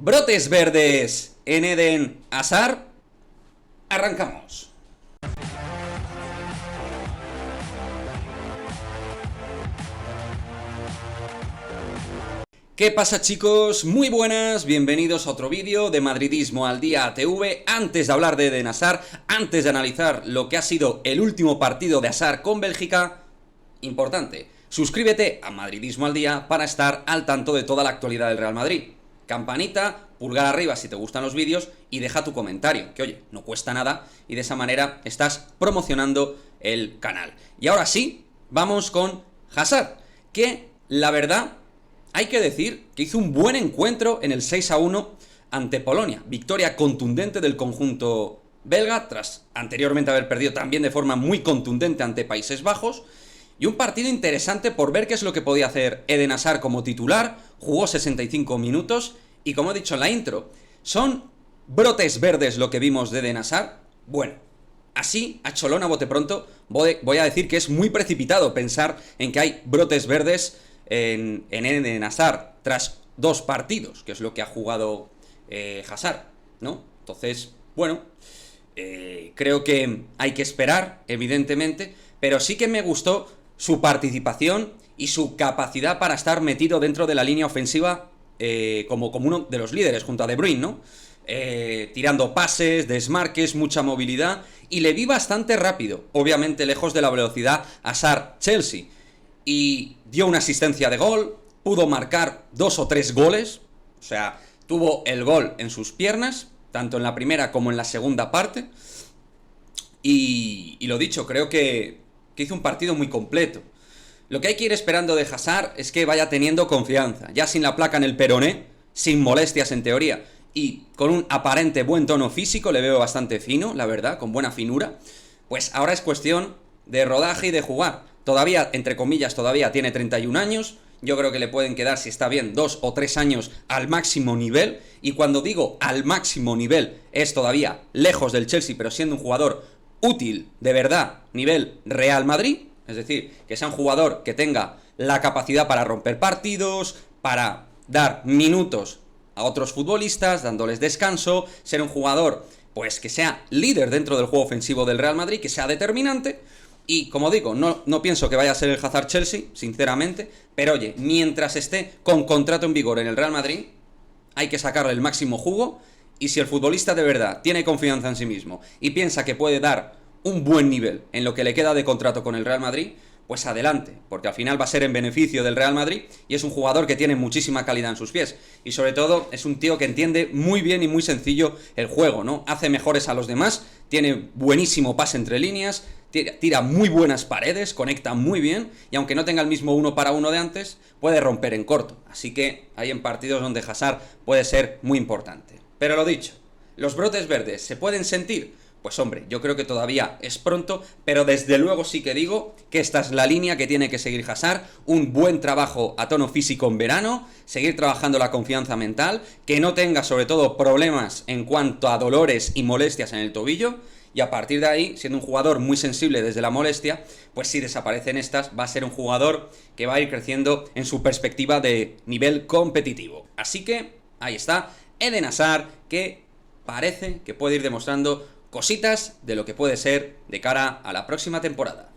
Brotes verdes en Eden Hazard. Arrancamos. ¿Qué pasa, chicos? Muy buenas, bienvenidos a otro vídeo de Madridismo al Día TV. Antes de hablar de Eden Hazard, antes de analizar lo que ha sido el último partido de Hazard con Bélgica, importante, suscríbete a Madridismo al Día para estar al tanto de toda la actualidad del Real Madrid. Campanita, pulgar arriba si te gustan los vídeos y deja tu comentario, que oye, no cuesta nada y de esa manera estás promocionando el canal. Y ahora sí, vamos con Hazard, que la verdad hay que decir que hizo un buen encuentro en el 6-1 ante Polonia. Victoria contundente del conjunto belga, tras anteriormente haber perdido también de forma muy contundente ante Países Bajos. Y un partido interesante por ver qué es lo que podía hacer Eden Hazard como titular. Jugó 65 minutos y, como he dicho en la intro, ¿son brotes verdes lo que vimos de Eden Hazard? Bueno, así, a cholón, a bote pronto, voy a decir que es muy precipitado pensar en que hay brotes verdes en Eden Hazard tras dos partidos, que es lo que ha jugado Hazard, ¿no? Entonces, bueno, creo que hay que esperar, evidentemente, pero sí que me gustó su participación y su capacidad para estar metido dentro de la línea ofensiva como uno de los líderes junto a De Bruyne, ¿no? Tirando pases, desmarques, mucha movilidad, y le vi bastante rápido, obviamente lejos de la velocidad Hazard-Chelsea, y dio una asistencia de gol, pudo marcar 2 o 3 goles, o sea, tuvo el gol en sus piernas, tanto en la primera como en la segunda parte, y lo dicho, creo que hizo un partido muy completo. Lo que hay que ir esperando de Hazard es que vaya teniendo confianza, ya sin la placa en el peroné, sin molestias en teoría, y con un aparente buen tono físico, le veo bastante fino, la verdad, con buena finura. Pues ahora es cuestión de rodaje y de jugar. Todavía, entre comillas, todavía tiene 31 años, yo creo que le pueden quedar, si está bien, 2 o 3 años al máximo nivel, y cuando digo al máximo nivel, es todavía lejos del Chelsea, pero siendo un jugador útil, de verdad, nivel Real Madrid, es decir, que sea un jugador que tenga la capacidad para romper partidos, para dar minutos a otros futbolistas, dándoles descanso, ser un jugador, pues, que sea líder dentro del juego ofensivo del Real Madrid, que sea determinante. Y, como digo, no pienso que vaya a ser el Hazard Chelsea, sinceramente, pero oye, mientras esté con contrato en vigor en el Real Madrid, hay que sacarle el máximo jugo, y si el futbolista de verdad tiene confianza en sí mismo y piensa que puede dar un buen nivel en lo que le queda de contrato con el Real Madrid, pues adelante, porque al final va a ser en beneficio del Real Madrid y es un jugador que tiene muchísima calidad en sus pies, y sobre todo es un tío que entiende muy bien y muy sencillo el juego, ¿no? Hace mejores a los demás, tiene buenísimo pase entre líneas, tira muy buenas paredes, conecta muy bien, y aunque no tenga el mismo 1 para 1 de antes, puede romper en corto, así que hay en partidos donde Hazard puede ser muy importante. Pero lo dicho, ¿los brotes verdes se pueden sentir? Pues hombre, yo creo que todavía es pronto, pero desde luego sí que digo que esta es la línea que tiene que seguir Hazard, un buen trabajo a tono físico en verano, seguir trabajando la confianza mental, que no tenga sobre todo problemas en cuanto a dolores y molestias en el tobillo, y a partir de ahí, siendo un jugador muy sensible desde la molestia, pues si desaparecen estas, va a ser un jugador que va a ir creciendo en su perspectiva de nivel competitivo. Así que, ahí está, Eden Hazard, que parece que puede ir demostrando cositas de lo que puede ser de cara a la próxima temporada.